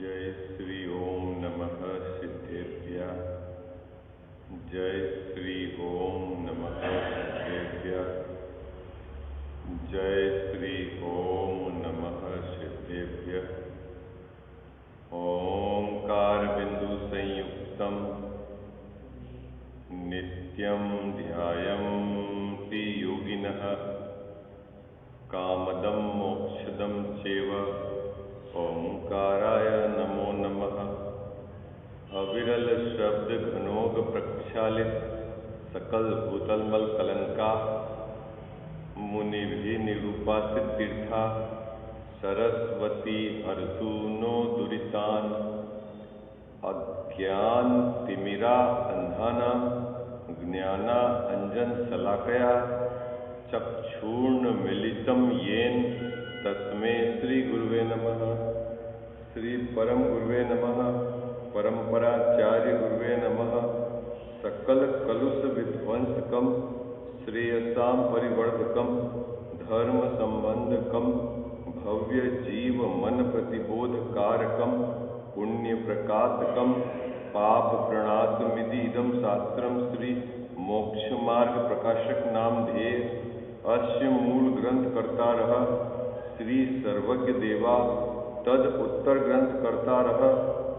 जय श्री ओम नमः सिद्धेभ्यः। जय श्री ओम नमः सिद्धेभ्यः। जय श्री ओम नमः सिद्धेभ्यः। ओंकार बिंदु संयुक्तम नित्यं ध्यायन्ति योगिनः कामदं मोक्षदं चैव। ओंकाराय नमो नमः। अविरल शब्द घनोग प्रक्षालित सकल भूतलमल कलंका मुनि भी निरूपासित तीर्था सरस्वती हरतु नो दुरितान। अज्ञान तिमिरा अंधाना ज्ञाना अंजन शलाकया चक्षुर्ण मिलितम येन तस्मै श्री गुरुवे नमः। श्री परम गुरुवे नमः। परंपराचार्य गुरुवे नमः। सकल कलुष विध्वंसकम श्रेयसाम परिवर्धकम धर्म संबंधकम भव्य जीव मन प्रतिबोध कारकम पुण्य प्रकाशकम पाप प्रणातमिति इदम शास्त्रम श्री मोक्ष मार्ग प्रकाशक नाम ध्येय अस्य मूल ग्रंथ कर्ता रह श्री सर्वज्ञ देवा तद उत्तर ग्रंथ करता रह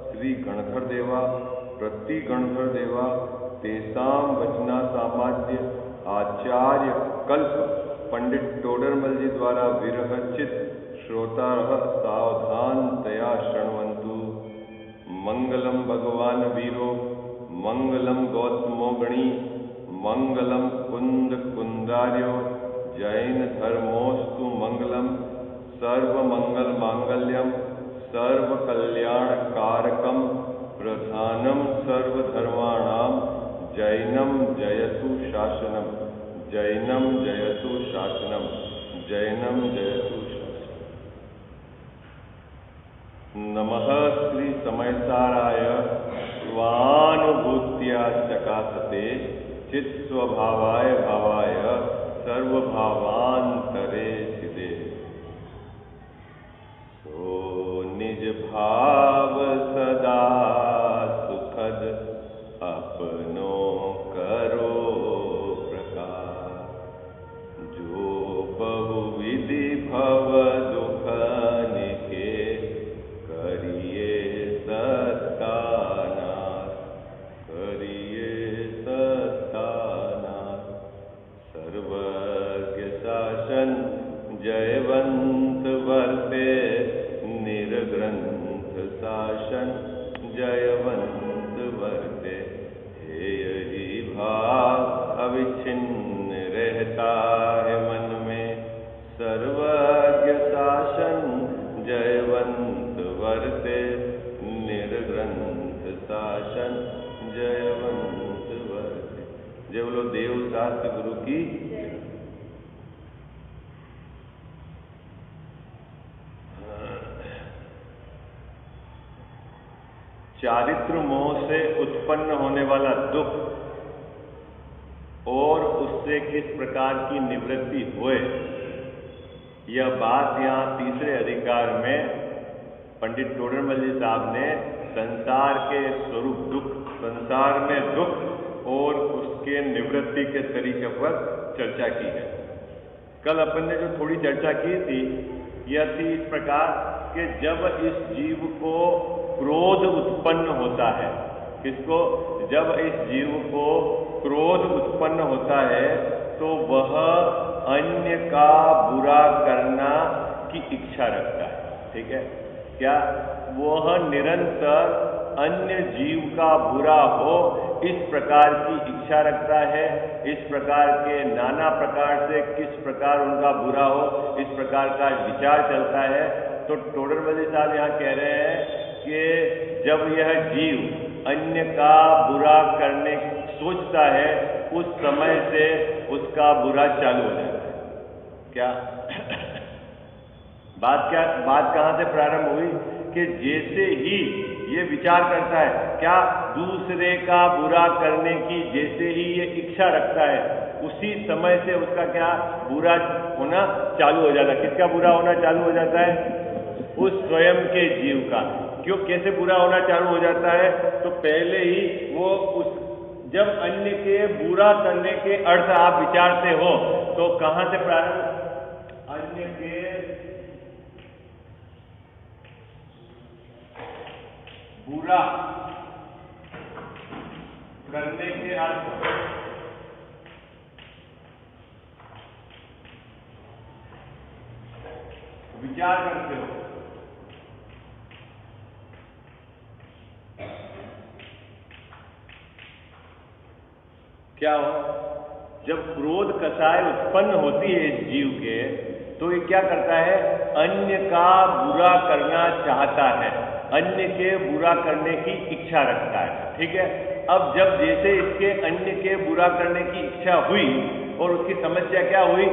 श्री गणधर देवा प्रति गणधर देवा तेसाम वचना सामाज्य आचार्य कल्प पंडित टोडरमल जी द्वारा विरचित श्रोता रह सावधान तया शृण्वन्तु। मंगलम भगवान वीरो मंगलम गौतमो गणी मंगलम कुंद कुंदार्यो जैन धर्मोस्तु मंगलम सर्व मंगल मांगल्यम सर्व कल्याण कारकम प्रधानम सर्वधर्माणाम जैनम जयतु शासनम जैनम जयतु शासनम जैनम जयतु शासनम। नमः श्री समयसाराय स्वानुभूत्या चकासते चित् स्वभावाय भावाय सर्वभावांतरे सिदे। निज भाव सदा सुखद अपनो करो प्रकाश जो बहुविधि भव दुख निके करिए सत्तानाश करिए सत्तानाश। सर्वज्ञ शासन जयवंत वर्ते निर्ग्रंथ शासन जयवंत वर्ते। हे यही भाव अविच्छिन्न रहता है मन में सर्वज्ञ शासन जयवंत वर्ते निर्ग्रंथ शासन जयवंत वर्ते। जय बोलो देव शास्त्र गुरु की। चारित्र मोह से उत्पन्न होने वाला दुख और उससे किस प्रकार की निवृत्ति होए, यह बात यहाँ तीसरे अधिकार में पंडित टोडरमल जी साहब ने संसार के स्वरूप दुख, संसार में दुख और उसके निवृत्ति के तरीके पर चर्चा की है। कल अपन ने जो थोड़ी चर्चा की थी यह थी इस प्रकार कि जब इस जीव को क्रोध उत्पन्न होता है, किसको, जब इस जीव को क्रोध उत्पन्न होता है तो वह अन्य का बुरा करना की इच्छा रखता है। ठीक है, क्या वह निरंतर अन्य जीव का बुरा हो इस प्रकार की इच्छा रखता है। इस प्रकार के नाना प्रकार से किस प्रकार उनका बुरा हो इस प्रकार का विचार चलता है। तो टोडरमल जी साहब यहाँ कह रहे हैं कि जब यह जीव अन्य का बुरा करने सोचता है उस समय से उसका बुरा चालू हो जाता है। क्या बात कहाँ से प्रारंभ हुई कि जैसे ही ये विचार करता है, क्या दूसरे का बुरा करने की जैसे ही ये इच्छा रखता है उसी समय से उसका क्या बुरा होना चालू हो जाता है। किसका बुरा होना चालू हो जाता है? उस स्वयं के जीव का। क्यों, कैसे बुरा होना चालू हो जाता है? तो पहले ही वो जब अन्य के बुरा करने के अर्थ आप विचारते हो तो कहां से प्रारंभ? अन्य के बुरा करने के अर्थ विचार करते हो। क्या हो, जब क्रोध कसाय उत्पन्न होती है इस जीव के, तो ये क्या करता है? अन्य का बुरा करना चाहता है, अन्य के बुरा करने की इच्छा रखता है। ठीक है, अब जब जैसे इसके अन्य के बुरा करने की इच्छा हुई और उसकी समस्या क्या हुई,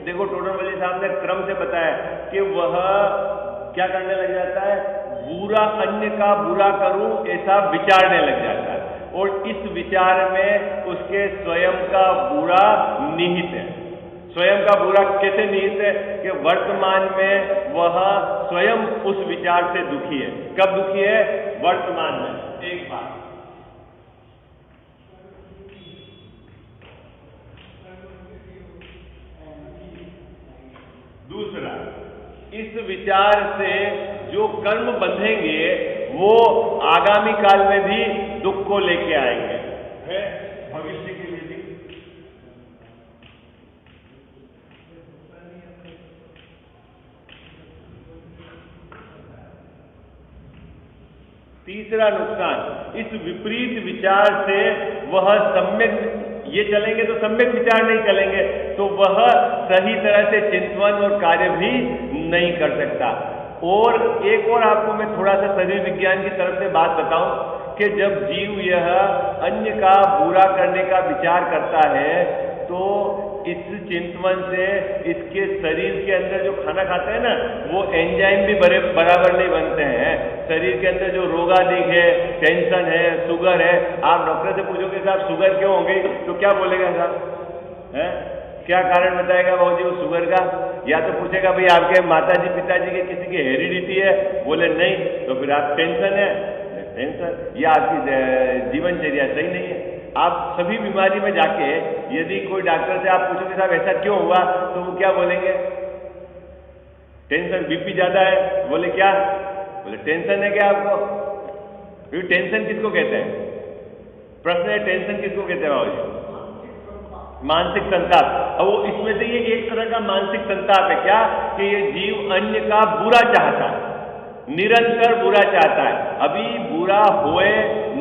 देखो टोडरमल साहब ने क्रम से बताया कि वह क्या करने लग जाता है? बुरा, अन्य का बुरा करूं ऐसा विचारने लग जाता है, और इस विचार में उसके स्वयं का बुरा निहित है। स्वयं का बुरा कैसे निहित है? कि वर्तमान में वह स्वयं उस विचार से दुखी है। कब दुखी है? वर्तमान में। एक बात, दूसरा, इस विचार से जो कर्म बंधेंगे वो आगामी काल में भी दुख को लेके आएंगे, है भविष्य के लिए भी। तीसरा नुकसान, इस विपरीत विचार से वह सम्यक, ये चलेंगे तो सम्यक विचार नहीं चलेंगे तो वह सही तरह से चिंतन और कार्य भी नहीं कर सकता। और एक और आपको मैं थोड़ा सा शरीर विज्ञान की तरफ से बात बताऊं कि जब जीव यह अन्य का बुरा करने का विचार करता है तो इस चिंतन से इसके शरीर के अंदर जो खाना खाते हैं ना, वो एंजाइम भी बराबर नहीं बनते हैं। शरीर के अंदर जो रोगादिक है, टेंशन है, शुगर है, आप डॉक्टर से पूछोगे साहब शुगर क्यों हो गई, तो क्या बोलेगा साहब? है क्या कारण बताएगा बाबू जी वो शुगर का? या तो पूछेगा भाई आपके माताजी पिताजी के किसी की हेरिडिटी है, बोले नहीं, तो फिर आप टेंशन है, टेंशन, या आपकी जीवनचर्या सही नहीं है। आप सभी बीमारी में जाके यदि कोई डॉक्टर से आप पूछोगे साहब ऐसा क्यों हुआ, तो वो क्या बोलेंगे? टेंशन, बीपी ज्यादा है, बोले क्या? बोले टेंशन है क्या आपको? फिर टेंशन किसको कहते हैं? प्रश्न है, टेंशन किसको कहते हैं बाबू? मानसिक संताप। अब वो इसमें से ये एक तरह का मानसिक संताप है क्या कि ये जीव अन्य का बुरा चाहता है, निरंतर बुरा चाहता है। अभी बुरा होए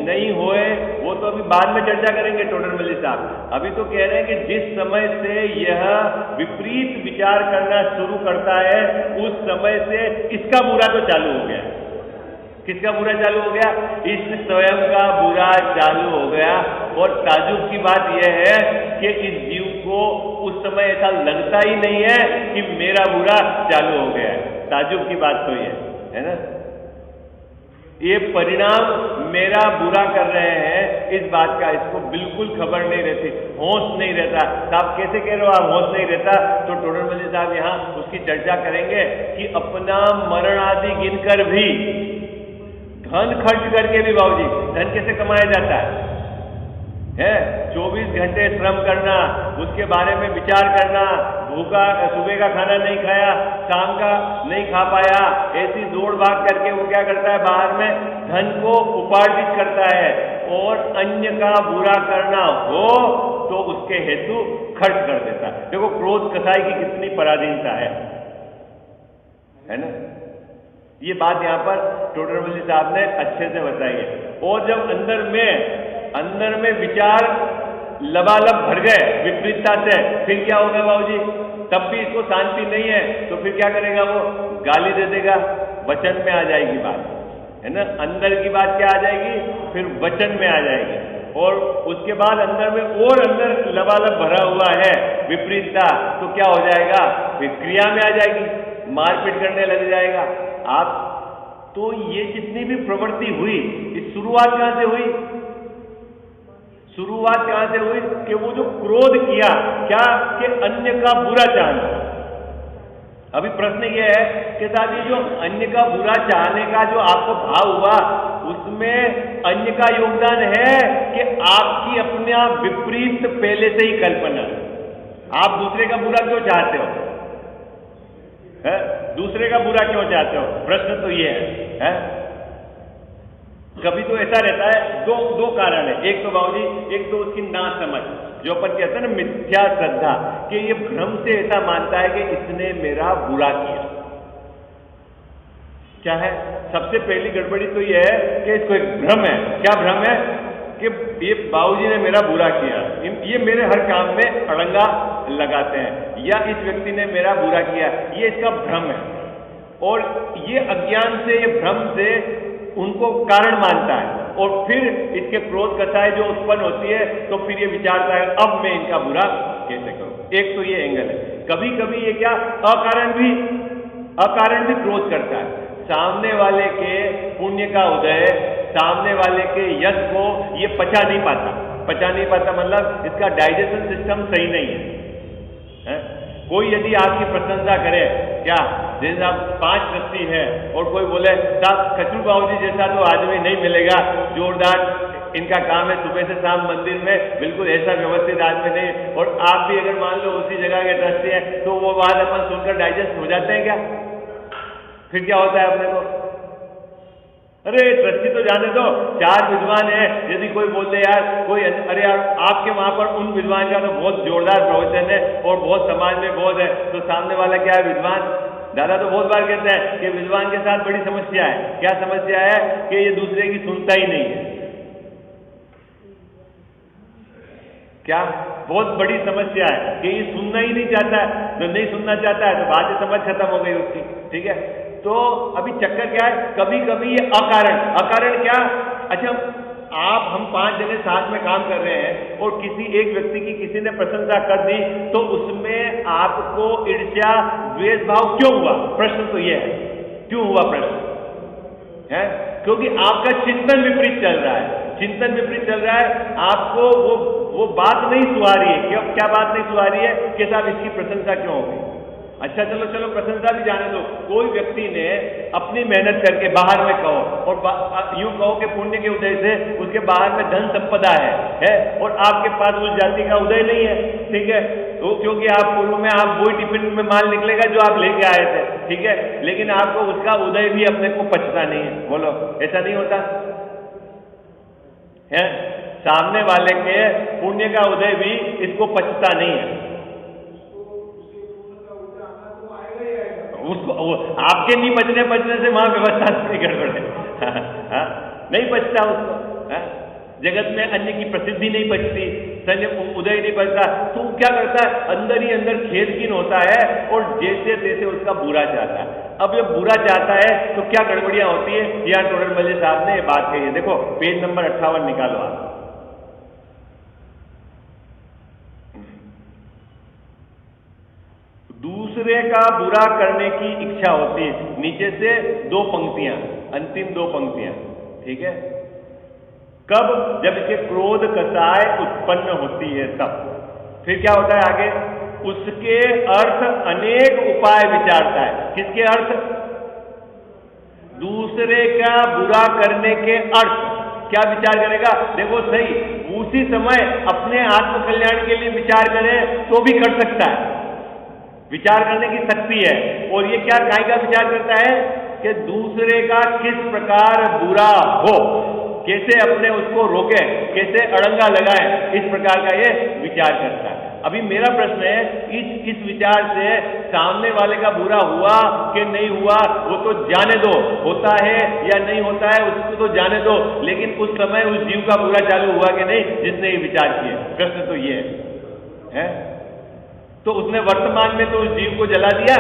नहीं होए वो तो अभी बाद में चर्चा करेंगे टोडरमल साहब। अभी तो कह रहे हैं कि जिस समय से यह विपरीत विचार करना शुरू करता है उस समय से इसका बुरा तो चालू हो गया। किसका बुरा चालू हो गया? इस स्वयं का बुरा चालू हो गया। और ताजुब की बात यह है कि इस जीव को उस समय ऐसा लगता ही नहीं है कि मेरा बुरा चालू हो गया है। ताजुब की बात तो ये है ना, ये परिणाम मेरा बुरा कर रहे हैं इस बात का इसको बिल्कुल खबर नहीं रहती, होश नहीं रहता। साहब कैसे कह रहे हो आप होश नहीं रहता? तो टोडरमल साहब यहाँ उसकी चर्चा करेंगे कि अपना मरण आदि गिनकर भी, धन खर्च करके भी बाबूजी, धन कैसे कमाया जाता है? 24 घंटे श्रम करना, उसके बारे में विचार करना, भूखा सुबह का खाना नहीं खाया, शाम का नहीं खा पाया, ऐसी दौड़ भाग करके वो क्या करता है? बाहर में धन को उपार्जित करता है और अन्य का बुरा करना हो तो उसके हेतु खर्च कर देता है। देखो क्रोध कसाई की कितनी पराधीनता है ना। ये बात यहाँ पर टोडरमल साहब ने अच्छे से बताई है। और जब अंदर में विचार लबालब भर गए विपरीतता से, फिर क्या होगा बाबूजी? तब भी इसको शांति नहीं है तो फिर क्या करेगा? वो गाली दे देगा, वचन में आ जाएगी बात, है ना। अंदर की बात क्या आ जाएगी? फिर वचन में आ जाएगी। और उसके बाद अंदर लबालब भरा हुआ है विपरीतता, तो क्या हो जाएगा? फिर क्रिया में आ जाएगी, मारपीट करने लग जाएगा। आप तो ये जितनी भी प्रवृत्ति हुई, इस शुरुआत कहां से हुई? शुरुआत कहां से हुई कि वो जो क्रोध किया क्या कि अन्य का बुरा चाहना, अभी प्रश्न ये है कि साहब ये जो अन्य का बुरा चाहने का जो आपको भाव हुआ, उसमें अन्य का योगदान है कि आपकी अपना विपरीत पहले से ही कल्पना? आप दूसरे का बुरा क्यों चाहते हो? है? दूसरे का बुरा क्यों चाहते हो? प्रश्न तो ये है? कभी तो ऐसा रहता है, दो कारण है। एक तो बाबूजी, एक तो उसकी ना समझ, जो अपन कहते हैं ना मिथ्या श्रद्धा, कि ये भ्रम से ऐसा मानता है कि इसने मेरा बुरा किया। क्या है? सबसे पहली गड़बड़ी तो ये है कि इसको एक भ्रम है। क्या भ्रम है? कि ये बाबूजी ने मेरा बुरा किया, ये मेरे हर काम में अड़ंगा लगाते हैं, या इस व्यक्ति ने मेरा बुरा किया, ये इसका भ्रम है। और ये अज्ञान से, ये भ्रम से उनको कारण मानता है, और फिर इसके क्रोध कथाएं जो उत्पन्न होती है, तो फिर ये विचारता है अब मैं इनका बुरा कैसे करूं। एक तो ये एंगल है। कभी कभी ये क्या अकारण भी क्रोध करता है। सामने वाले के पुण्य का उदय, सामने वाले के यश को ये पचा नहीं पाता, मतलब इसका डाइजेशन सिस्टम सही नहीं है? कोई यदि आपकी प्रशंसा करे, क्या जैसे आप 5 ट्रस्टी है और कोई बोले साहब खचरू बाबूजी जैसा तो आदमी नहीं मिलेगा, जोरदार इनका काम है, सुबह से शाम मंदिर में, बिल्कुल ऐसा व्यवस्थित आदमी नहीं, और आप भी अगर मान लो उसी जगह के ट्रस्टी हैं, तो वो बात अपन सुनकर डाइजेस्ट हो जाते हैं क्या? फिर क्या होता है अपने को? अरे ट्रस्टी तो जाने दो, 4 विद्वान है, यदि कोई बोल दे यार कोई, अरे यार आपके वहां पर उन विद्वान का तो बहुत जोरदार प्रवचन है और बहुत समाज में बहुत है, तो सामने वाला क्या है? विद्वान। दादा तो बहुत बार कहते हैं कि विद्वान के साथ बड़ी समस्या है। क्या समस्या है? कि ये दूसरे की सुनता ही नहीं है। क्या बहुत बड़ी समस्या है कि ये सुनना ही नहीं चाहता है। जो नहीं सुनना चाहता है तो बात ही समझ खत्म हो गई उसकी। ठीक है, तो अभी चक्कर क्या है? कभी कभी ये अकारण क्या? अच्छा, हम 5 जने साथ में काम कर रहे हैं और किसी एक व्यक्ति की किसी ने प्रशंसा कर दी, तो उसमें आपको ईर्ष्या द्वेष भाव क्यों हुआ? प्रश्न तो ये है, क्यों हुआ प्रश्न है? क्योंकि आपका चिंतन विपरीत चल रहा है। आपको वो बात नहीं सुहा रही है। क्या बात नहीं सुहा रही है? कि साहब इसकी प्रशंसा क्यों हो गई? अच्छा चलो प्रशंसा भी जाने दो। कोई व्यक्ति ने अपनी मेहनत करके, बाहर में कहो और यूं कहो कि पुण्य के उदय से उसके बाहर में धन संपदा है, और आपके पास उस जाति का उदय नहीं है। ठीक है, तो क्योंकि आप पूर्व में आप वही टिफिन में माल निकलेगा जो आप लेके आए थे। ठीक है, लेकिन आपको उसका उदय भी अपने को पचता नहीं है। बोलो, ऐसा नहीं होता है? सामने वाले के पुण्य का उदय भी इसको पचता नहीं है। उसको आपके नहीं बचने से वहां व्यवस्था थोड़ी गड़बड़ है। नहीं बचता उसको। जगत में अन्य की प्रसिद्धि नहीं बचती, उदय नहीं बचता, तो क्या करता है? अंदर ही अंदर खेदकीन होता है और जैसे तैसे उसका बुरा चाहता है। अब जब बुरा चाहता है तो क्या गड़बड़ियां होती है? यहाँ टोडरमल साहब ने बात कही है। देखो पेज नंबर 58 निकालो आप। दूसरे का बुरा करने की इच्छा होती है। नीचे से 2 पंक्तियां, अंतिम 2 पंक्तियां। ठीक है, कब? जब इसके क्रोध कसाय उत्पन्न होती है तब। फिर क्या होता है आगे? उसके अर्थ अनेक उपाय विचारता है। किसके अर्थ? दूसरे का बुरा करने के अर्थ। क्या विचार करेगा? देखो सही, उसी समय अपने आत्मकल्याण के लिए विचार करे तो भी कर सकता है। विचार करने की शक्ति है। और ये क्या काय का विचार करता है? कि दूसरे का किस प्रकार बुरा हो, कैसे अपने उसको रोके, कैसे अड़ंगा लगाए, इस प्रकार का ये विचार करता है। अभी मेरा प्रश्न है, इस विचार से सामने वाले का बुरा हुआ कि नहीं हुआ वो तो जाने दो, होता है या नहीं होता है उसको तो जाने दो, लेकिन उस समय उस जीव का बुरा चालू हुआ कि नहीं जिसने ये विचार किए? प्रश्न तो ये है? तो उसने वर्तमान में तो उस जीव को जला दिया।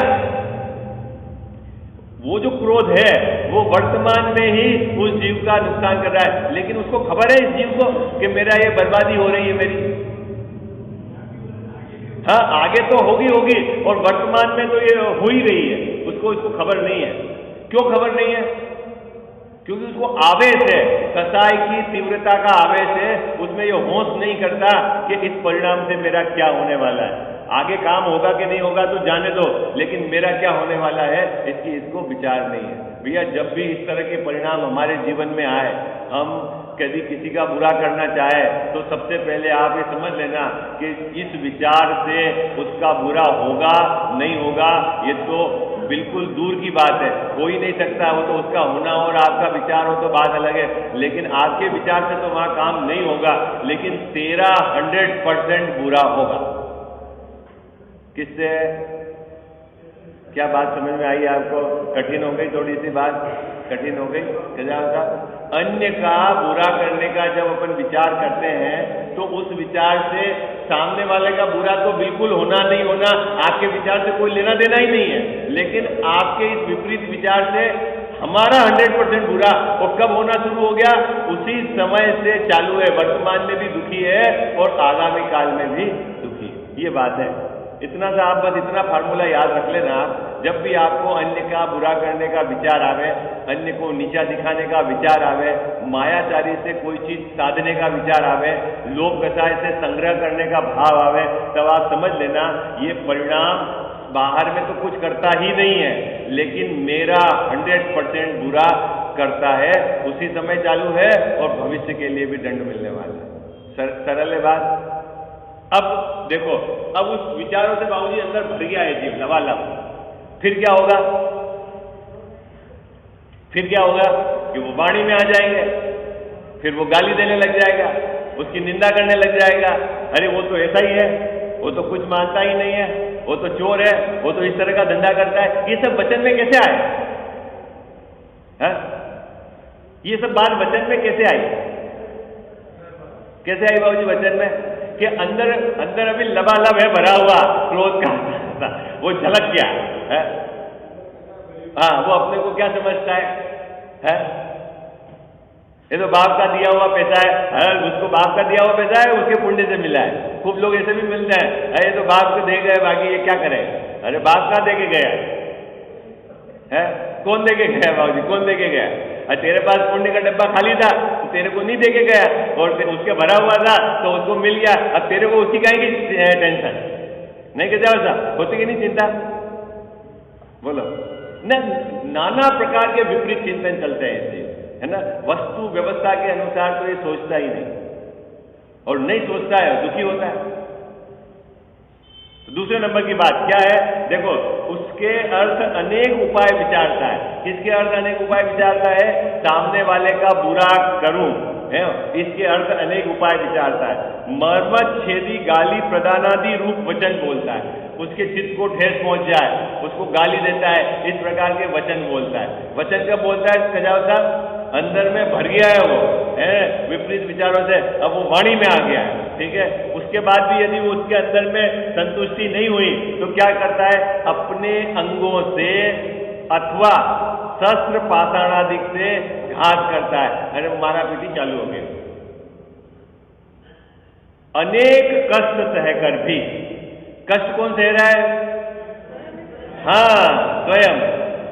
वो जो क्रोध है वो वर्तमान में ही उस जीव का नुकसान कर रहा है, लेकिन उसको खबर है इस जीव को कि मेरा ये बर्बादी हो रही है मेरी। हाँ, आगे तो होगी और वर्तमान में तो ये हो ही रही है, उसको खबर नहीं है। क्यों खबर नहीं है? क्योंकि उसको आवेश है, कसाई की तीव्रता का आवेश है। उसमें ये होश नहीं करता कि इस परिणाम से मेरा क्या होने वाला है। आगे काम होगा कि नहीं होगा तो जाने दो, लेकिन मेरा क्या होने वाला है इसको विचार नहीं है। भैया जब भी इस तरह के परिणाम हमारे जीवन में आए, हम यदि किसी का बुरा करना चाहे तो सबसे पहले आप ये समझ लेना कि इस विचार से उसका बुरा होगा नहीं होगा ये तो बिल्कुल दूर की बात है, हो ही नहीं सकता। वो तो उसका होना और आपका विचार हो तो बात अलग है, लेकिन आपके विचार से तो वहां काम नहीं होगा, लेकिन तेरा 100% बुरा होगा। किससे? क्या बात समझ में आई आपको? कठिन हो गई? थोड़ी सी बात कठिन हो गई? साहब, अन्य का बुरा करने का जब अपन विचार करते हैं तो उस विचार से सामने वाले का बुरा तो बिल्कुल होना नहीं होना आपके विचार से कोई लेना देना ही नहीं है, लेकिन आपके इस विपरीत विचार से हमारा 100% बुरा, और कब होना शुरू हो गया? उसी समय से चालू है। वर्तमान में भी दुखी है और आगामी काल में भी दुखी है। ये बात है। इतना सा आप बस इतना फार्मूला याद रख लेना। जब भी आपको अन्य का बुरा करने का विचार आवे, अन्य को नीचा दिखाने का विचार आवे, मायाचारी से कोई चीज साधने का विचार आवे, लोभ कसाय से संग्रह करने का भाव आवे, तब आप समझ लेना ये परिणाम बाहर में तो कुछ करता ही नहीं है, लेकिन मेरा 100% बुरा करता है। उसी समय चालू है और भविष्य के लिए भी दंड मिलने वाला है। सरल है बात। अब देखो, अब उस विचारों से बाबूजी अंदर भर गया है जीव लबालब। फिर क्या होगा? फिर क्या होगा कि वो वाणी में आ जाएंगे, फिर वो गाली देने लग जाएगा, उसकी निंदा करने लग जाएगा। अरे वो तो ऐसा ही है, वो तो कुछ मानता ही नहीं है, वो तो चोर है, वो तो इस तरह का धंधा करता है। ये सब वचन में कैसे आए? है? ये सब बात वचन में कैसे आई? कैसे आई बाबूजी वचन में? कि अंदर अभी लबालब है भरा हुआ क्रोध का, वो झलक गया है। हाँ, वो अपने को क्या समझता है? ये तो बाप का दिया हुआ पैसा है, उसको बाप का दिया हुआ पैसा है, उसके पुण्य से मिला है। खूब लोग ऐसे भी मिलते हैं, ये तो बाप को दे गए, बाकी ये क्या करे? अरे बाप का दे के गया है? कौन दे के गया बाबूजी? कौन दे के गया? तेरे पास पुण्य का डब्बा खाली था, तेरे को नहीं दे के गया, और उसके भरा हुआ था तो उसको मिल गया। अब तेरे को उसकी काहे की टेंशन? नहीं कहते साहब, होती कि नहीं चिंता? बोलो ना। नाना प्रकार के विपरीत चिंतन चलते हैं इससे, है ना। वस्तु व्यवस्था के अनुसार तो ये सोचता ही नहीं, और नहीं सोचता है दुखी होता है। दूसरे नंबर की बात क्या है? देखो, उसके अर्थ अनेक उपाय विचारता है। किसके अर्थ अनेक उपाय विचारता है? सामने वाले का बुरा करूं, है, इसके अर्थ अनेक उपाय विचारता है। मर्मत छेदी गाली प्रदानादि रूप वचन बोलता है। उसके चित्त को ठेस पहुंच जाए, उसको गाली देता है, इस प्रकार के वचन बोलता है। वचन कब बोलता है खजाव साहब? अंदर में भर गया है वो, है विपरीत विचारों से, अब वो वाणी में आ गया है। ठीक है, उसके बाद भी यदि वो उसके अंदर में संतुष्टि नहीं हुई तो क्या करता है? अपने अंगों से अथवा शस्त्र पाषाणादिक से घात करता है। अरे मारा पीटी चालू हो गई। अनेक कष्ट सहकर भी, कष्ट कौन सह रहा है? हाँ,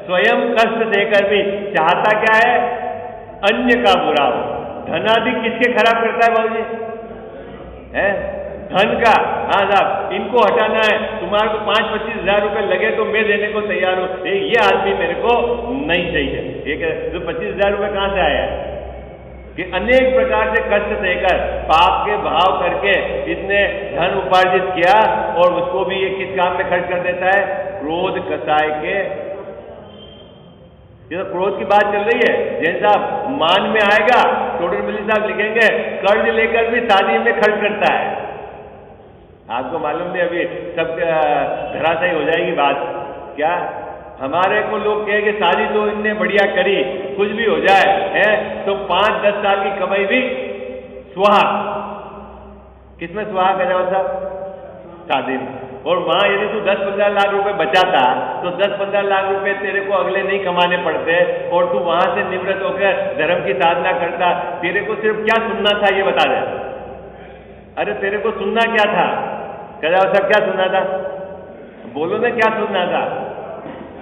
स्वयं कष्ट देकर भी चाहता क्या है? अन्य का बुरा हो। धनादि किसके खराब करता है बाबूजी? है धन का। हाँ साहब, इनको हटाना है, तुम्हारे को 5-25 हजार रुपए लगे तो मैं देने को तैयार हूं, ये आदमी मेरे को नहीं चाहिए। ठीक है, तो 25 हजार रुपए कहां से आया? कि अनेक प्रकार से कष्ट देकर, पाप के भाव करके इसने धन उपार्जित किया, और उसको भी ये किस काम में खर्च कर देता है? क्रोध कसाय के। ये तो क्रोध की बात चल रही है। जैन साहब मान में आएगा, टोडर मल्ली साहब लिखेंगे, कर्ज लेकर भी शादी में खर्च करता है। आपको मालूम नहीं, अभी सब धराशायी हो जाएगी बात। क्या हमारे को लोग कहे कि शादी तो इनने बढ़िया करी, कुछ भी हो जाए है तो 5-10 साल की कमाई भी सुहा। किसमें सुहा का जाओ साहब? शादी में। और वहां यदि तू 10-15 लाख रुपए बचाता तो 10-15 लाख रुपए तेरे को अगले नहीं कमाने पड़ते, और तू वहां से निवृत्त होकर धर्म की साधना करता। तेरे को सिर्फ क्या सुनना था ये बता दे। अरे तेरे को सुनना क्या था? कह सब क्या सुनना था? बोलो ना क्या सुनना था?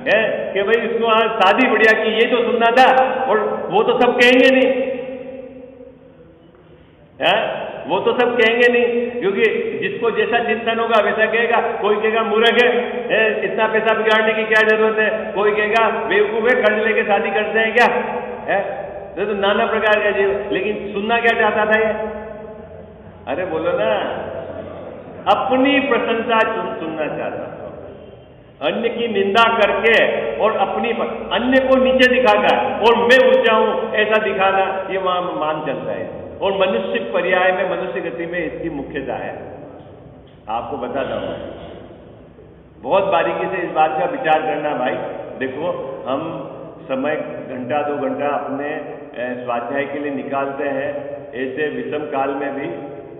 है कि भाई इसको आज शादी बढ़िया की, ये तो सुनना था। और वो तो सब कहेंगे नहीं है, वो तो सब कहेंगे नहीं, क्योंकि जिसको जैसा चिंतन होगा वैसा कहेगा। कोई कहेगा मूर्ख है, इतना पैसा बिगाड़ने की क्या जरूरत है, कोई कहेगा बेवकूफ है, कर्ज लेके शादी करते हैं क्या है, तो नाना प्रकार का जीव। लेकिन सुनना क्या चाहता था ये? अरे बोलो ना, अपनी प्रशंसा सुनना चाहता था। अन्य की निंदा करके और अपनी अन्य को नीचे दिखाकर और मैं ऊंचा हूं ऐसा दिखाना, ये मान चलता है। और मनुष्य पर्याय में, मनुष्य गति में इसकी मुख्यता है। आपको बताता हूं, बहुत बारीकी से इस बात का विचार करना भाई। देखो, हम समय घंटा 2 घंटा अपने स्वाध्याय के लिए निकालते हैं ऐसे विषम काल में भी,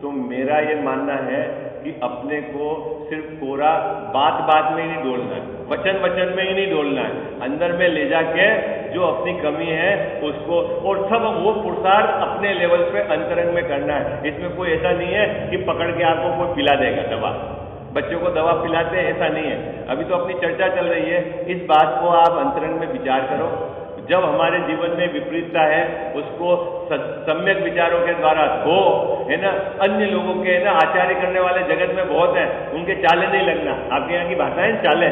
तो मेरा ये मानना है कि अपने को सिर्फ कोरा बात बात में ही नहीं डोलना है, वचन वचन में ही नहीं डोलना है, अंदर में ले जाके जो अपनी कमी है उसको, और सब वो पुरुषार्थ अपने लेवल पे अंतरंग में करना है। इसमें कोई ऐसा नहीं है कि पकड़ के आपको कोई पिला देगा दवा, बच्चों को दवा पिलाते हैं ऐसा नहीं है। अभी तो अपनी चर्चा चल रही है, इस बात को आप अंतरंग में विचार करो। जब हमारे जीवन में विपरीतता है उसको सम्यक विचारों के द्वारा धो, है ना। अन्य लोगों के, है ना, आचार्य करने वाले जगत में बहुत हैं, उनके चाले नहीं लगना। आपके यहाँ की भाषाएं चाले,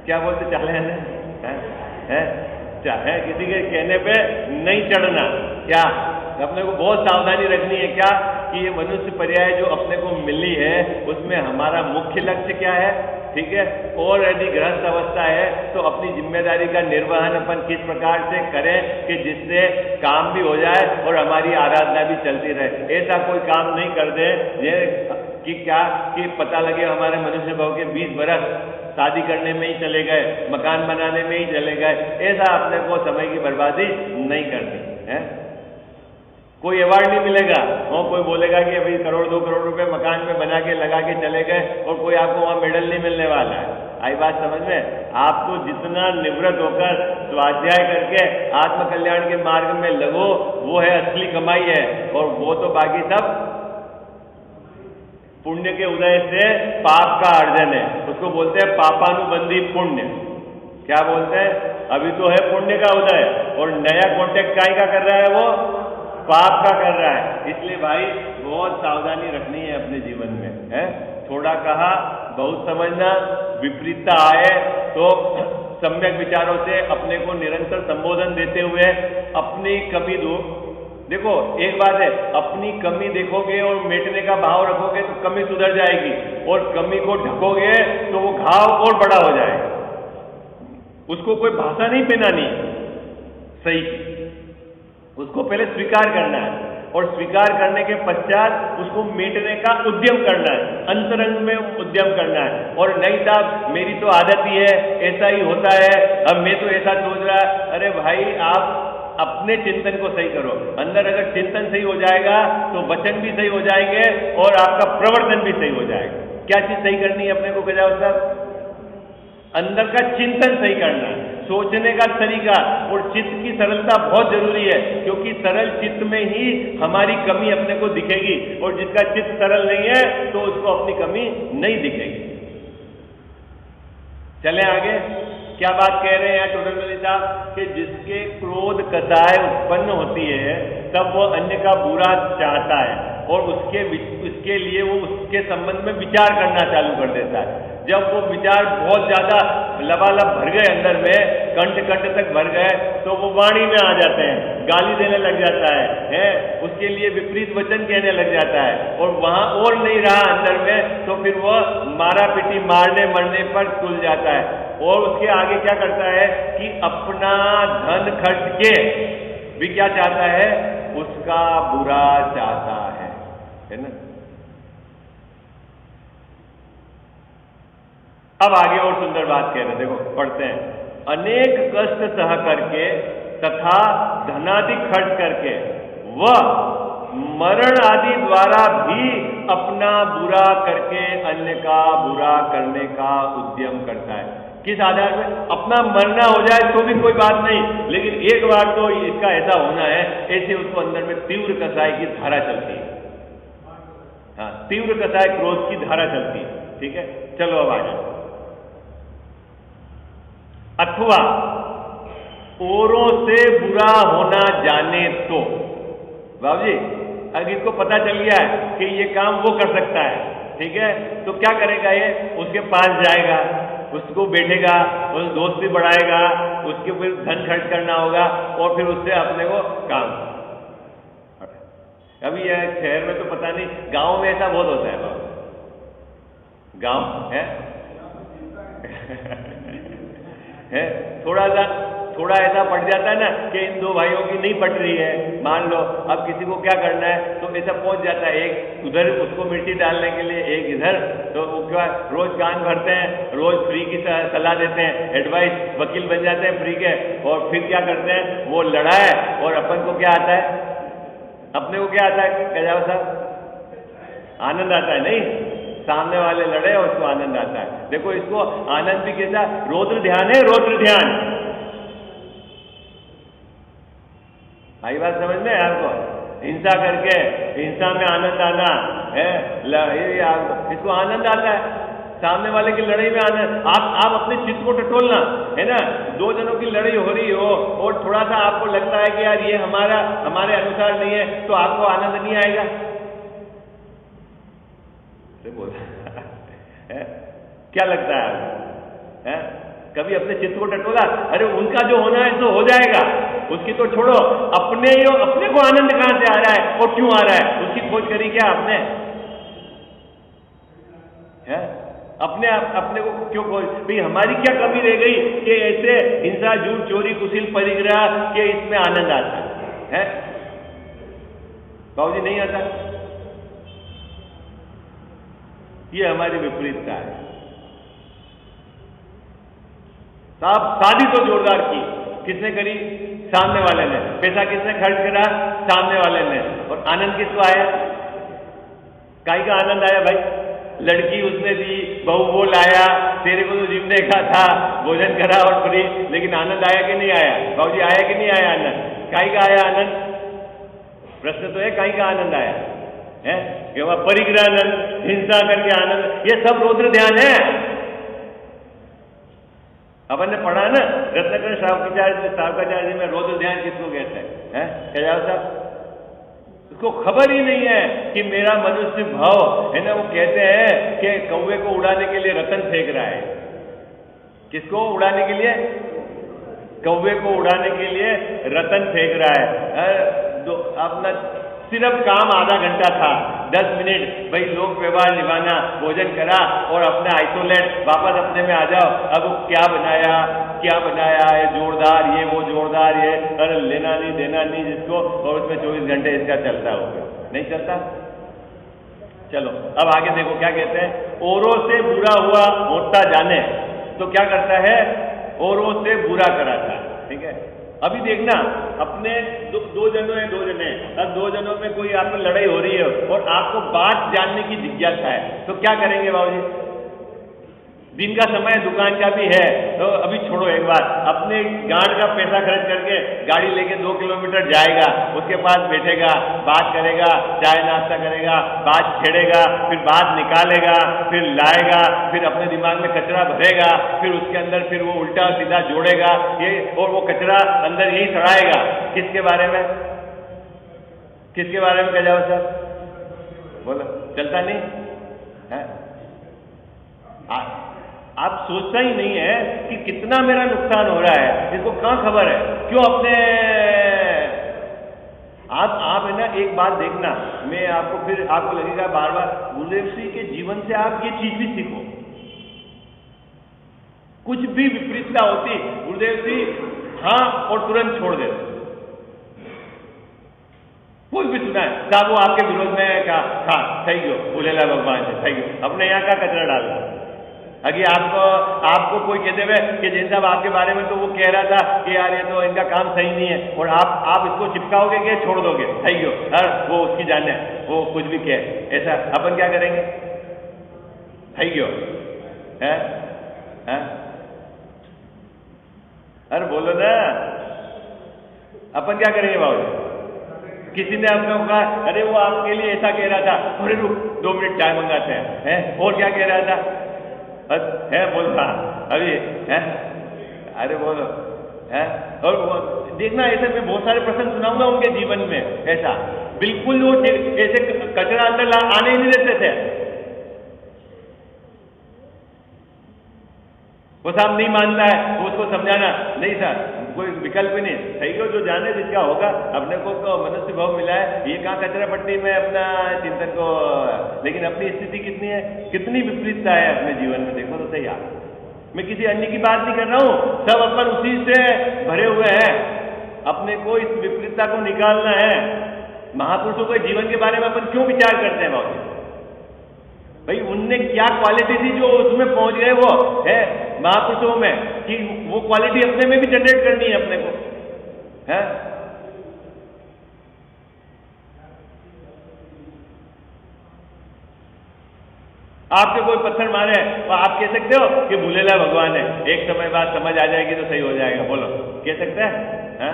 क्या बोलते चाले हैं? चाहे किसी के कहने पे नहीं चढ़ना, क्या अपने को बहुत सावधानी रखनी है क्या कि ये मनुष्य पर्याय जो अपने को मिली है उसमें हमारा मुख्य लक्ष्य क्या है, ठीक है। और यदि गृहस्थ अवस्था है तो अपनी जिम्मेदारी का निर्वहन अपन किस प्रकार से करें कि जिससे काम भी हो जाए और हमारी आराधना भी चलती रहे। ऐसा कोई काम नहीं कर दे ये कि क्या कि पता लगे हमारे मनुष्य भाव के 20 बरस शादी करने में ही चले गए, मकान बनाने में ही चले गए। ऐसा अपने को समय की बर्बादी नहीं करनी है। कोई अवार्ड नहीं मिलेगा और कोई बोलेगा कि अभी 1 करोड़ 2 करोड़ रुपए मकान में बना के लगा के चले गए और कोई आपको वहां मेडल नहीं मिलने वाला है। आई बात समझ में? आपको जितना निवृत्त होकर स्वाध्याय करके आत्म कल्याण के मार्ग में लगो वो है असली कमाई है। और वो तो बाकी सब पुण्य के उदय से पाप का अर्जन है, उसको बोलते हैं पापानुबंधी पुण्य। क्या बोलते हैं? अभी तो है पुण्य का उदय और नया कॉन्टेक्ट काय का कर रहा है, वो पाप का कर रहा है। इसलिए भाई बहुत सावधानी रखनी है अपने जीवन में, है। थोड़ा कहा बहुत समझना, विपरीतता आए तो सम्यक विचारों से अपने को निरंतर संबोधन देते हुए अपनी कमी दो। देखो एक बात है, अपनी कमी देखोगे और मेटने का भाव रखोगे तो कमी सुधर जाएगी, और कमी को ढकोगे तो वो घाव और बड़ा हो जाएगा। उसको कोई भाषा नहीं पहनानी सही, उसको पहले स्वीकार करना है और स्वीकार करने के पश्चात उसको मेटने का उद्यम करना है, अंतरंग में उद्यम करना है। और नहीं साहब मेरी तो आदत ही है, ऐसा ही होता है, अब मैं तो ऐसा सोच रहा। अरे भाई आप अपने चिंतन को सही करो। अंदर अगर चिंतन सही हो जाएगा तो वचन भी सही हो जाएंगे और आपका प्रवर्तन भी सही हो जाएगा। क्या चीज सही करनी है अपने को गजाव साहब? अंदर का चिंतन सही करना है, सोचने का तरीका और चित्त की सरलता बहुत जरूरी है, क्योंकि सरल चित्त में ही हमारी कमी अपने को दिखेगी और जिसका चित्त सरल नहीं है तो उसको अपनी कमी नहीं दिखेगी। चलें आगे, क्या बात कह रहे हैं टोडरमल साहब कि जिसके क्रोध कसाय उत्पन्न होती है तब वो अन्य का बुरा चाहता है और उसके लिए वो उसके संबंध में विचार करना चालू कर देता है। जब वो विचार बहुत ज्यादा लबालब भर गए, अंदर में कंठ कंठ तक भर गए, तो वो वाणी में आ जाते हैं, गाली देने लग जाता है, उसके लिए विपरीत वचन कहने लग जाता है, और वहां और नहीं रहा अंदर में तो फिर वो मारा पीटी मारने मरने पर तुल जाता है। और उसके आगे क्या करता है कि अपना धन खर्च के भी क्या चाहता है, उसका बुरा चाहता है ना। अब आगे और सुंदर बात कह रहे हैं, देखो पढ़ते हैं। अनेक कष्ट सह करके तथा धनादि खर्च करके वह मरण आदि द्वारा भी अपना बुरा करके अन्य का बुरा करने का उद्यम करता है। किस आधार पर? अपना मरना हो जाए तो भी कोई बात नहीं, लेकिन एक बार तो इसका ऐसा होना है, ऐसे उसको अंदर में तीव्र कसाय की धारा चलती है। हाँ, तीव्र कसाय क्रोध की धारा चलती है। ठीक है, चलो अब आगे। अथवा औरों से बुरा होना जाने तो, बाबू जी अगर इसको पता चल गया है कि ये काम वो कर सकता है, ठीक है, तो क्या करेगा ये, उसके पास जाएगा, उसको बैठेगा, उस दोस्ती बढ़ाएगा, उसके फिर धन खर्च करना होगा और फिर उससे अपने को काम। अभी यह शहर में तो पता नहीं, गांव में ऐसा बहुत होता है बाबा, गांव है है थोड़ा ऐसा पड़ जाता है ना कि इन दो भाइयों की नहीं पट रही है, मान लो अब किसी को क्या करना है तो ऐसा पहुंच जाता है, एक उधर उसको मिर्ची डालने के लिए, एक इधर, तो वो क्या रोज कान भरते हैं, रोज फ्री की सलाह देते हैं, एडवाइस, वकील बन जाते हैं फ्री के, और फिर क्या करते हैं, वो लड़ाए और अपन को क्या आता है, अपने को क्या आता है, क्या जाओ साहब, आनंद आता है, नहीं, सामने वाले लड़े और उसको आनंद आता है। देखो इसको आनंद भी कैसा, रौद्र ध्यान है, रौद्र ध्यान। आई बात समझ में आपको, हिंसा करके हिंसा में आनंद आना है, इसको आनंद आता है, सामने वाले की लड़ाई में आनंद। आप अपने चित्त को टटोलना है ना, दो जनों की लड़ाई हो रही हो और थोड़ा सा आपको लगता है कि यार ये हमारे अनुसार नहीं है, तो आपको आनंद नहीं आएगा, क्या लगता है आपको, है? कभी अपने चित्त को टटोला, अरे उनका जो होना है तो हो जाएगा, उसकी तो छोड़ो, अपने को आनंद कहां से आ रहा है और क्यों आ रहा है, उसकी खोज करी क्या आपने, है? अपने को क्यों खोज, भाई हमारी क्या कमी रह गई कि ऐसे हिंसा, झूठ, चोरी, कुशिल, परिग्रह के इसमें आनंद आता है? बाबूजी नहीं आता, ये हमारी विपरीतता है। साहब शादी तो जोरदार की, किसने करी, सामने वाले ने, पैसा किसने खर्च करा, सामने वाले ने, और आनंद किसको आया, काई का आनंद आया भाई, लड़की उसने दी, बहू वो लाया, तेरे को तो जिम देखा था, भोजन करा और फ्री, लेकिन आनंद आया कि नहीं आया, बाबूजी आया कि नहीं आया आनंद, काई का आया आनंद, प्रश्न तो है काई का आनंद आया है, कि वह परिग्रह आनंद, हिंसा करके आनंद, ये सब रौद्र ध्यान है। अपन ने पढ़ा ना रत्नाकर शावकाचार्य में, रौद्र ध्यान किसको कहते हैं, क्या साहब, उसको खबर ही नहीं है कि मेरा मनुष्य भाव है ना, वो कहते हैं कि कौवे को उड़ाने के लिए रतन फेंक रहा है, किसको उड़ाने के लिए, कौवे को उड़ाने के लिए रतन फेंक रहा है, अपना सिर्फ काम आधा घंटा था, 10 मिनट भाई लोक व्यवहार निभाना, भोजन करा और अपने आइसोलेट, वापस अपने में आ जाओ। अब वो क्या बनाया ये जोरदार, ये वो जोरदार, ये अरे लेना नहीं देना नहीं जिसको, और उसमें 24 घंटे इसका चलता होगा, नहीं चलता। चलो अब आगे देखो क्या कहते हैं, औरों से बुरा हुआ होता जाने, तो क्या करता है, औरों से बुरा कराता है, ठीक है। अभी देखना अपने दो जने, अब दो जनों में कोई आप में लड़ाई हो रही है और आपको बात जानने की जिज्ञासा है, तो क्या करेंगे बाबूजी, दिन का समय दुकान का भी है, तो अभी छोड़ो एक बात, अपने गांड का पैसा खर्च करके गाड़ी लेके 2 किलोमीटर जाएगा, उसके पास बैठेगा, बात करेगा, चाय नाश्ता करेगा, बात छेड़ेगा, फिर बात निकालेगा, फिर लाएगा, फिर अपने दिमाग में कचरा भरेगा, फिर उसके अंदर फिर वो उल्टा सीधा जोड़ेगा, ये और वो कचरा अंदर यही सड़ाएगा, किसके बारे में कह जाओ सर, बोलो, चलता नहीं है? आप सोचता ही नहीं है कि कितना मेरा नुकसान हो रहा है, इसको कहां खबर है, क्यों अपने आप है ना, एक बात देखना, मैं आपको लगेगा बार बार, गुरुदेव सिंह के जीवन से आप ये चीज भी सीखो, कुछ भी विपरीतता होती गुरुदेव सिंह हाँ और तुरंत छोड़ देते, कुछ भी सुना है साहब वो आपके विरोध में कहा थी गयो, बोलेला भगवान से थी गयो, अपने यहाँ का कचरा डालना। अगर आपको कोई कहते हुए कि जैन साहब आपके बारे में तो वो कह रहा था कि यार ये तो इनका काम सही नहीं है, और आप इसको चिपकाओगे कि छोड़ दोगे, थी गयो, वो उसकी जाने, वो कुछ भी कहे, ऐसा अपन क्या करेंगे, थी गयो है? अरे बोलो ना, अपन क्या करेंगे बाबू, किसी ने अपने को कहा अरे वो आपके लिए ऐसा कह रहा था, अरे रुक 2 मिनट टाइम मंगाते हैं, और क्या कह रहा था है, बोल रहा अभी है, अरे बोलो है, और देखना ऐसे मैं बहुत सारे प्रसंग सुनाऊंगा उनके जीवन में, ऐसा बिल्कुल वो ऐसे कचरा अंदर आने ही नहीं देते थे। वो साहब नहीं मानता है, वो उसको समझाना, नहीं सर कोई विकल्प ही नहीं, सही हो जो जाने जिसका होगा, अपने को तो मनुष्य भाव मिला है, ये कहाँ कचरा पट्टी में अपना चिंतन को। लेकिन अपनी स्थिति कितनी है, कितनी विपरीतता है अपने जीवन में, देखो तो सही आप। मैं किसी अन्य की बात नहीं कर रहा हूं, सब अपन उसी से भरे हुए हैं, अपने को इस विपरीतता को निकालना है। महापुरुषों के जीवन के बारे में अपन क्यों विचार करते हैं बाबू भाई, उनने क्या क्वालिटी थी जो उसमें पहुंच गए, वो है महापुरुषों में, कि वो क्वालिटी अपने में भी जनरेट करनी है अपने को, है। आपके कोई पत्थर मारे तो आप कह सकते हो कि भूलेला भगवान है, एक समय बाद समझ आ जाएगी तो सही हो जाएगा, बोलो कह सकते हैं?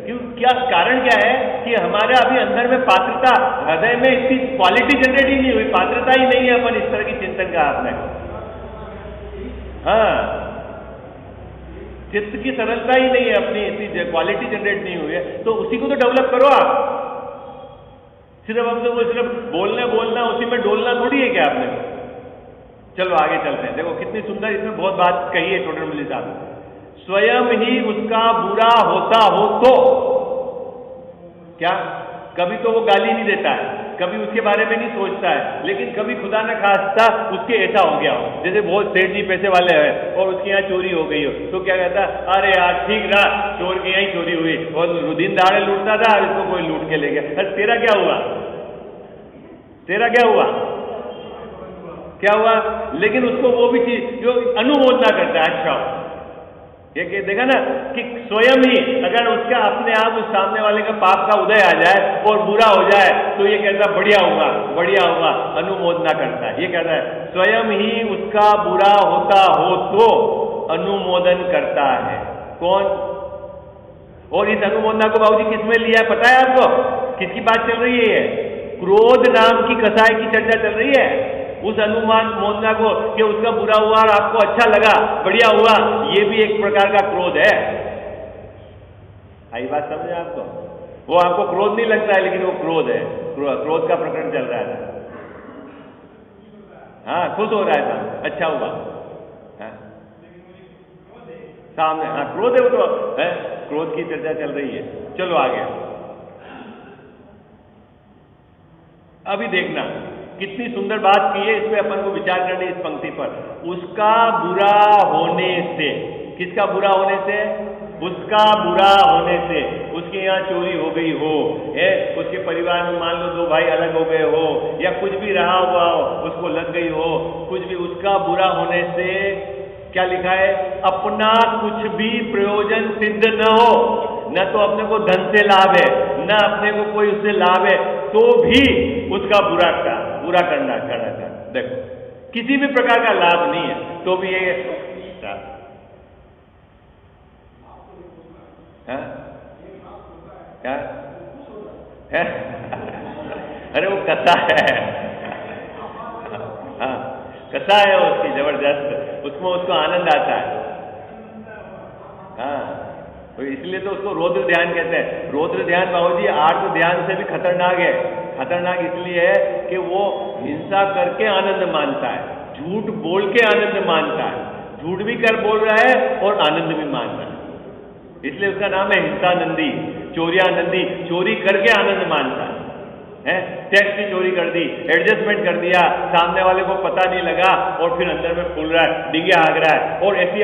क्यों, क्या कारण क्या है कि हमारे अभी अंदर में पात्रता, हृदय में इतनी क्वालिटी जनरेट ही नहीं हुई, पात्रता ही नहीं है अपन इस तरह की चिंतन का आपने। हाँ, चित्त की सरलता ही नहीं है, अपनी इतनी क्वालिटी जनरेट नहीं हुई है, तो उसी को तो डेवलप करो आप। सिर्फ हमसे वो सिर्फ बोलना उसी में डोलना थोड़ी है क्या आपने। चलो आगे चलते हैं, देखो कितनी सुंदर इसमें बहुत बात कही है टोडरमल साहब। स्वयं ही उसका बुरा होता हो तो क्या, कभी तो वो गाली नहीं देता है, कभी उसके बारे में नहीं सोचता है, लेकिन कभी खुदा न खास्ता उसके ऐसा हो गया हो, जैसे बहुत सेठ जी पैसे वाले हैं और उसके यहाँ चोरी हो गई हो, तो क्या कहता, अरे यार ठीक रहा, चोर के यहाँ चोरी हुई और दिन दहाड़े लूटता था, इसको कोई लूट के ले गया, अरे तेरा क्या हुआ, तेरा क्या हुआ, क्या हुआ। लेकिन उसको वो भी चीज जो अनुमोदना करता है, अच्छा ये देखा ना कि स्वयं ही अगर उसका अपने आप उस सामने वाले का पाप का उदय आ जाए और बुरा हो जाए तो ये कहता है बढ़िया हुआ, बढ़िया हुआ, अनुमोदना करता है। ये कहता है स्वयं ही उसका बुरा होता हो तो अनुमोदन करता है। कौन, और इस अनुमोदना को बाबूजी किसमें लिया है पता है आपको, किसकी बात चल रही है? क्रोध नाम की कसाई की चर्चा चल रही है। उस अनुमान मोदना को कि उसका बुरा हुआ और आपको अच्छा लगा, बढ़िया हुआ, ये भी एक प्रकार का क्रोध है। आई बात समझे आपको? वो आपको क्रोध नहीं लगता है लेकिन वो क्रोध है, क्रोध का प्रकरण चल रहा है। हाँ, खुश हो रहा है था, अच्छा हुआ, हाँ? सामने, हाँ क्रोध है, वो तो है, क्रोध की चर्चा चल रही है। चलो आगे, अभी देखना कितनी सुंदर बात की है, इस पे अपन को विचार करने इस पंक्ति पर। उसका बुरा होने से, किसका बुरा होने से? उसका बुरा होने से, उसके यहाँ चोरी हो गई हो, उसके परिवार में मान लो दो भाई अलग हो गए हो, या कुछ भी रहा हुआ हो, उसको लग गई हो, कुछ भी, उसका बुरा होने से क्या लिखा है? अपना कुछ भी प्रयोजन सिद्ध न हो, न तो अपने को धन से लाभ है, न अपने को कोई उससे लाभ है, तो भी उसका बुरा करना। देखो किसी भी प्रकार का लाभ नहीं है तो भी ये क्या है? अरे वो कथा है, हाँ कथा है उसकी जबरदस्त, उसमें उसको आनंद आता है। हाँ, तो इसलिए तो उसको रौद्र ध्यान कहते हैं। रौद्र ध्यान बाबूजी आर्त ध्यान से भी खतरनाक है। खतरनाक इसलिए है कि वो हिंसा करके आनंद मानता है, झूठ बोल के आनंद मानता है, झूठ भी कर बोल रहा है और आनंद भी मान रहा है, इसलिए उसका नाम है हिंसानंदी, चोरियानंदी। चोरी करके आनंद मानता है, टैक्स की चोरी कर दी, एडजस्टमेंट कर दिया, सामने वाले को पता नहीं लगा और फिर अंदर में फूल रहा है, डिंगे हाँक रहा है और ऐसे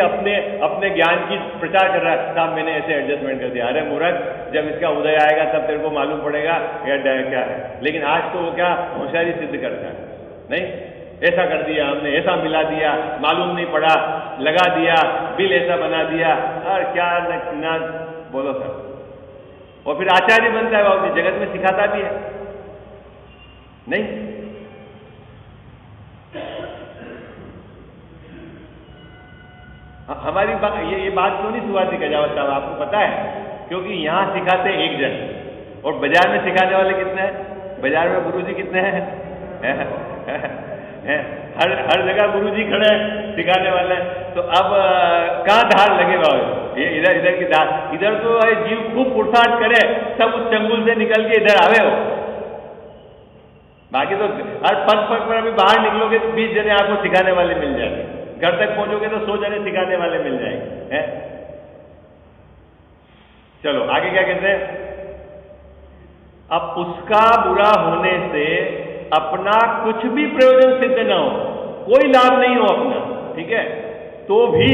अपने ज्ञान की प्रचार कर रहा है, साहब मैंने ऐसे एडजस्टमेंट कर दिया। अरे मूर्ख, जब इसका उदय आएगा तब तेरे को मालूम पड़ेगा क्या है। लेकिन आज तो वो क्या होशियारी सिद्ध करता है, नहीं ऐसा कर दिया हमने, ऐसा मिला दिया, मालूम नहीं पड़ा, लगा दिया, बिल ऐसा बना दिया, और क्या ना बोलो सर। और फिर आचार्य बनता है बाबू, जगत में सिखाता भी है, नहीं? हमारी ये बात क्यों नहीं शुरुआत की जावत साहब, आपको पता है? क्योंकि यहां सिखाते एक जन और बाजार में सिखाने वाले कितने हैं? बाजार में गुरुजी कितने हैं? हर जगह गुरुजी खड़े हैं सिखाने वाले। तो अब कहां धार लगेगा? ये इधर इधर की दाल, इधर तो जीव खूब पुरसाट करे, सब उस चंगुल से निकल के इधर आवे हो। बाकी तो हर पग पग पर अभी बाहर निकलोगे तो 20 जने आपको सिखाने वाले मिल जाएंगे, घर तक पहुंचोगे तो 100 जने सिखाने वाले मिल जाएंगे, हैं? चलो आगे क्या कहते हैं? अब उसका बुरा होने से अपना कुछ भी प्रयोजन सिद्ध न हो, कोई लाभ नहीं हो अपना, ठीक है, तो भी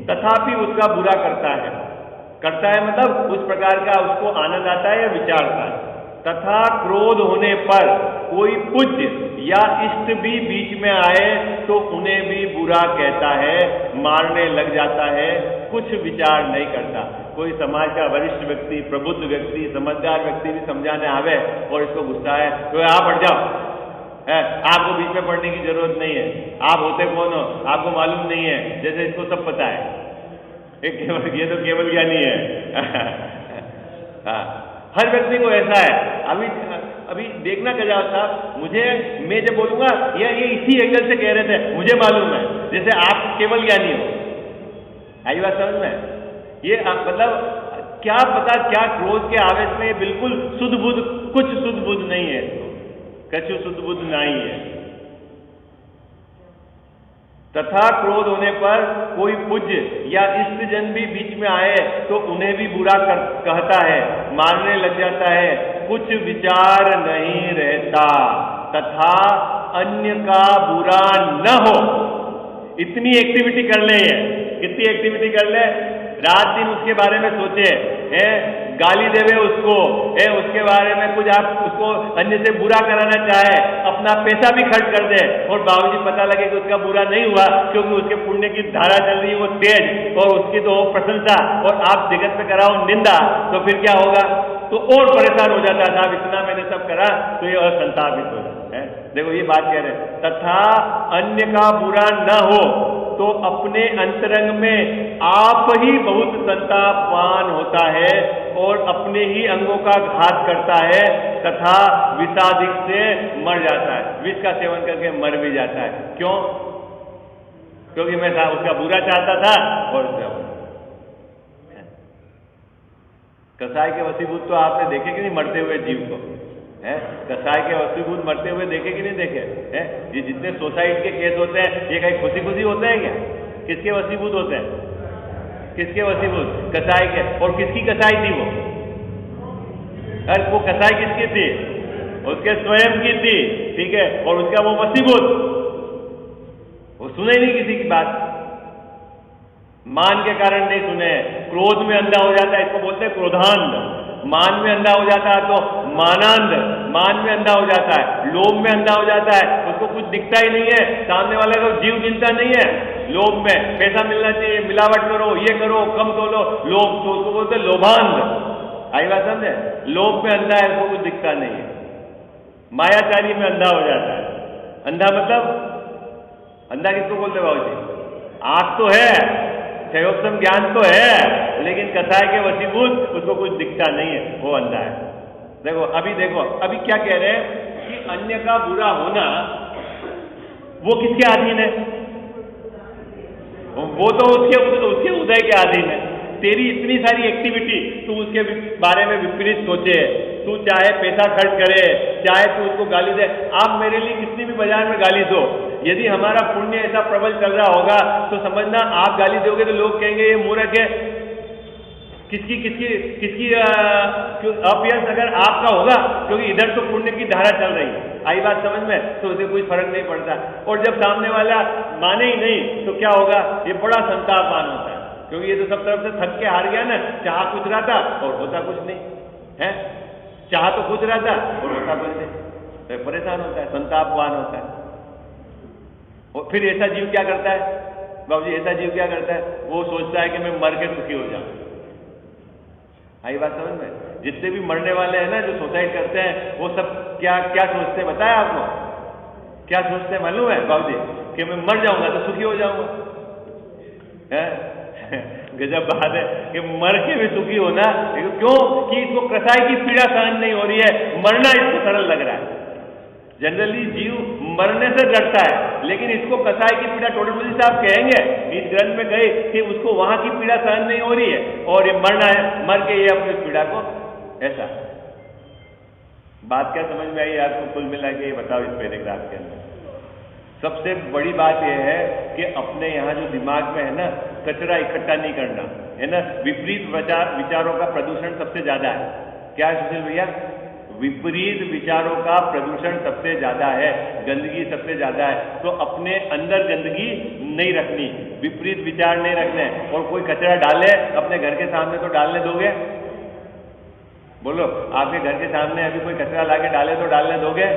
तथापि उसका बुरा करता है मतलब उस प्रकार का उसको आनंद आता है या विचारता है। तथा क्रोध होने पर कोई पूज्य या इष्ट भी बीच में आए तो उन्हें भी बुरा कहता है, मारने लग जाता है, कुछ विचार नहीं करता। कोई समाज का वरिष्ठ व्यक्ति, प्रबुद्ध व्यक्ति, समझदार व्यक्ति भी समझाने आवे और इसको गुस्सा है तो आप हट जाओ, है, आपको बीच में पढ़ने की जरूरत नहीं है, आप होते कौन हो, आपको मालूम नहीं है, जैसे इसको सब पता है, ये तो केवल ज्ञानी है। हाँ, हर व्यक्ति को ऐसा है। अभी देखना गजाव साहब, मैं जब बोलूंगा ये इसी एंगल से कह रहे थे, मुझे मालूम है, जैसे आप केवल ज्ञानी हो। आई बात समझ में? ये मतलब क्या पता क्या क्रोध के आवेश में बिल्कुल शुद्ध बुद्ध, कुछ शुद्ध बुद्ध नहीं है, कछु शुद्ध बुद्ध नहीं है। तथा क्रोध होने पर कोई पूज्य या इष्ट जन भी बीच में आए तो उन्हें भी बुरा कहता है, मारने लग जाता है, कुछ विचार नहीं रहता। तथा अन्य का बुरा न हो, इतनी एक्टिविटी कर ले। कितनी एक्टिविटी कर ले? रात दिन उसके बारे में सोचे, गाली देवे उसको, उसके बारे में कुछ आप उसको अन्य से बुरा कराना चाहे, अपना पैसा भी खर्च कर दे और बावजूद पता लगे कि उसका बुरा नहीं हुआ क्योंकि उसके पुण्य की धारा चल रही है वो तेज और उसकी तो प्रशंसा, और आप जगत में कराओ निंदा, तो फिर क्या होगा? तो और परेशान हो जाता है, साहब इतना मैंने सब करा तो ये और संतापित हो जाता है। देखो ये बात कह रहे हैं, तथा अन्य का बुरा न हो तो अपने अंतरंग में आप ही बहुत संतापवान होता है और अपने ही अंगों का घात करता है तथा विषादिक से मर जाता है, विष का सेवन करके मर भी जाता है। क्यों? क्योंकि मैं उसका बुरा चाहता था और कसाई के वसीभूत तो आपने देखे कि नहीं मरते हुए जीव को, है? कसाई के वसीभूत मरते हुए देखे कि नहीं देखे? है? ये जितने सुसाइड के केस होते हैं ये कहीं खुशी खुशी होते हैं क्या? किसके वसीभूत होते हैं? किसके वसीभूत? कसाई के। और किसकी कसाई थी वो? अरे वो कसाई किसकी थी? उसके स्वयं की थी, ठीक है, और उसका वो वसीभूत, वो सुने नहीं किसी की बात, मान के कारण नहीं सुने, क्रोध में अंधा हो जाता है, इसको बोलते हैं क्रोधांध। मान में अंधा हो जाता है तो मानांध, मान में अंधा हो जाता है, लोभ में अंधा हो जाता है, उसको कुछ दिखता ही नहीं है, सामने वाले को जीव चिंता नहीं है, लोभ में पैसा मिलना चाहिए, मिलावट करो, ये करो, कम तोलो, लोभ, तो उसको बोलते हैं लोभांध। आई बात समझे? लोभ में अंधा है, उसको कुछ दिखता नहीं है, मायाचारी में अंधा हो जाता है। अंधा मतलब अंधा किसको बोलते बाबू जी? आंख तो है, क्षयोत्तम ज्ञान तो है, लेकिन कसाई के वशीभूत उसको कुछ दिखता नहीं है, वो अंधा है। देखो अभी क्या कह रहे हैं कि अन्य का बुरा होना वो किसके अधीन है? वो तो उसके उदय के अधीन है। तेरी इतनी सारी एक्टिविटी, तू उसके बारे में विपरीत सोचे, तू चाहे पैसा खर्च करे, चाहे तू उसको गाली दे। आप मेरे लिए कितनी भी बाजार में गाली दो, यदि हमारा पुण्य ऐसा प्रबल चल रहा होगा तो समझना आप गाली दोगे तो लोग कहेंगे ये मूर्ख है। किसकी अपयश अगर आपका होगा, क्योंकि इधर तो पुण्य की धारा चल रही है, आई बात समझ में, तो उसे कोई फर्क नहीं पड़ता। और जब सामने वाला माने ही नहीं तो क्या होगा? ये बड़ा संतापवान होता है, क्योंकि ये तो सब तरफ से थक के हार गया ना, चाह कुछ रहा था और होता कुछ नहीं है, चाह तो कुछ रहा था और होता कुछ नहीं, तो परेशान होता है, संतापवान होता है। और फिर ऐसा जीव क्या करता है बाबूजी? ऐसा जीव क्या करता है? वो सोचता है कि मैं मर के सुखी हो जाऊं। आई बात समझ में? जितने भी मरने वाले हैं ना, जो सुसाइड करते हैं, वो सब क्या क्या सोचते हैं बताया आपको? क्या सोचते हैं मालूम है बाबूजी? कि मैं मर जाऊंगा तो सुखी हो जाऊंगा। गजब बात है कि मर के भी सुखी होना, क्यों? कि इसको कसाई की पीड़ा सहन नहीं हो रही है, मरना इसको सरल लग रहा है। जनरली जीव मरने से डरता है, लेकिन इसको कसाई की पीड़ा टोडरमल जी साहब कहेंगे इस ग्रंथ में गए कि उसको वहां की पीड़ा सहन नहीं हो रही है और ये मरना है, मर के ये अपनी पीड़ा को ऐसा। बात क्या समझ में आई आपको? कुल मिला के बताओ इस पैराग्राफ के अंदर सबसे बड़ी बात यह है कि अपने यहाँ जो दिमाग में है ना, कचरा इकट्ठा नहीं करना है ना। विपरीत विचारों का प्रदूषण सबसे ज्यादा है। क्या है सुशील भैया? विपरीत विचारों का प्रदूषण सबसे ज्यादा है, गंदगी सबसे ज्यादा है। तो अपने अंदर गंदगी नहीं रखनी, विपरीत विचार नहीं रखने। और कोई कचरा डाले अपने घर के सामने तो डालने दोगे? बोलो, आपके घर के सामने अभी कोई कचरा लाके डाले तो डालने दोगे?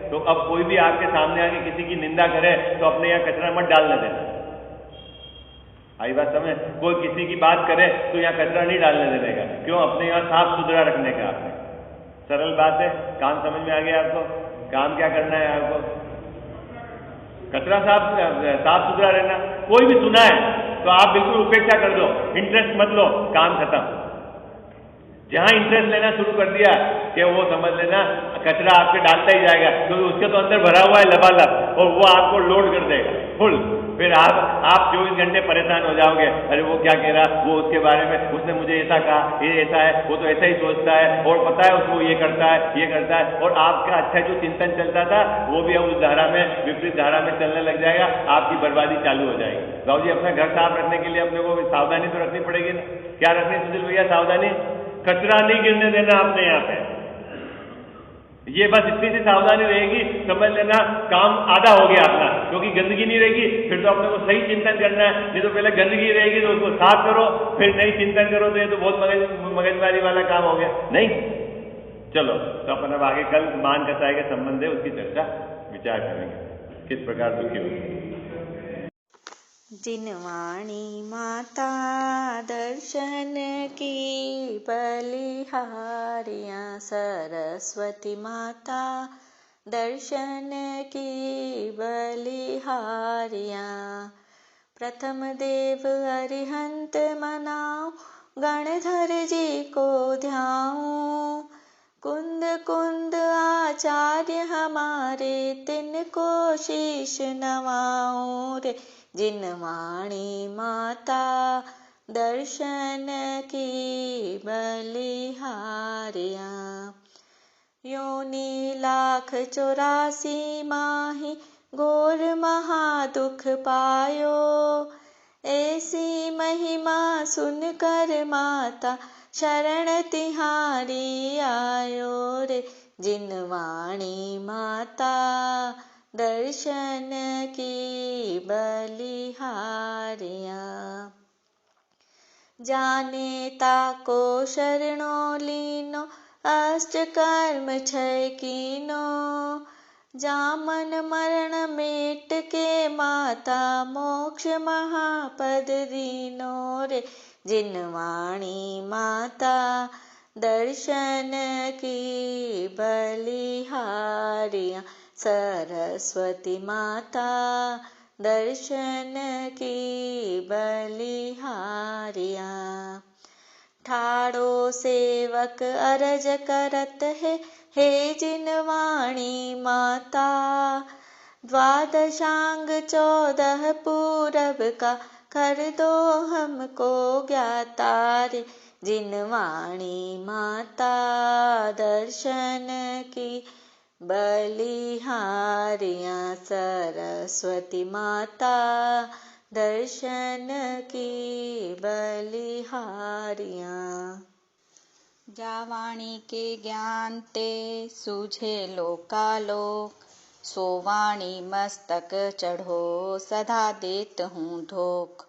तो अब कोई भी आपके सामने आके किसी की निंदा करे तो अपने यहाँ कचरा मत डालने देना। आई बात समझ? कोई किसी की बात करे तो यहाँ कचरा नहीं डालने देने का। क्यों? अपने यहाँ साफ सुथरा रखने का। आपने सरल बात है। काम समझ में आ गया आपको? काम क्या करना है आपको? कचरा साफ सुथरा रहना। कोई भी सुना है तो आप बिल्कुल उपेक्षा कर दो, इंटरेस्ट मत लो, काम खत्म। जहां इंटरेस्ट लेना शुरू कर दिया कि वो समझ लेना कचरा आपके डालता ही जाएगा, क्योंकि उसके तो अंदर भरा हुआ है लबालब, और वो आपको लोड कर देगा फुल। फिर आप 24 घंटे परेशान हो जाओगे। अरे वो क्या कह रहा, वो उसके बारे में, उसने मुझे ऐसा कहा, ये ऐसा है, वो तो ऐसा ही सोचता है, और पता है उसको ये करता है, ये करता है। और आपका अच्छा जो चिंतन चलता था वो भी अब उस धारा में, विपरीत धारा में चलने लग जाएगा। आपकी बर्बादी चालू हो जाएगी। बाबू जी, अपना घर साफ रखने के लिए अपने को सावधानी तो रखनी पड़ेगी ना। क्या रखनी सुशील भैया? सावधानी। कचरा नहीं गिरने देना अपने यहाँ पे। ये बस इतनी सी सावधानी रहेगी, समझ लेना काम आधा हो गया अपना। क्योंकि गंदगी नहीं रहेगी, फिर तो अपने को सही चिंतन करना है। नहीं तो पहले गंदगी रहेगी तो उसको साफ करो, फिर नई चिंतन करो, तो ये तो बहुत मगजमारी वाला काम हो गया। नहीं, चलो तो अपन अब आगे कल मान कसाई के संबंध है उसकी चर्चा विचार करेंगे, किस प्रकार दुखी होगी। जिनवाणी माता दर्शन की बलिहारियाँ, सरस्वती माता दर्शन की बलिहारियाँ। प्रथम देव अरिहंत मनाओ, गणधर जी को ध्याऊं। कुंद कुंद आचार्य हमारे, तिनको शीश नवाऊं रे। जिनवाणी माता दर्शन की बलिहारियाँ। योनि 1,84 माही, घोर महादुख पायो। ऐसी महिमा सुनकर माता, शरण तिहारी आयो रे। जिनवाणी माता दर्शन की बलिहारियाँ। जाने ताको शरणो लीनो, अष्ट कर्म 6 कीनो। जामन मरण मेट के माता, मोक्ष महापद दीनो रे। जिनवाणी माता दर्शन की बलिहारियाँ। सरस्वती माता दर्शन की बलिहारियाँ। ठाड़ो सेवक अरज करत है, हे जिनवाणी माता। 12 14 पूरब का, कर दो हमको ज्ञाता रे। जिनवाणी माता दर्शन की बलिहारियाँ। सरस्वती माता दर्शन की बलिहारियाँ। जावाणी के ज्ञान ते सूझे लोकालोक, सोवाणी मस्तक चढ़ो सदा देत हूँ धोख।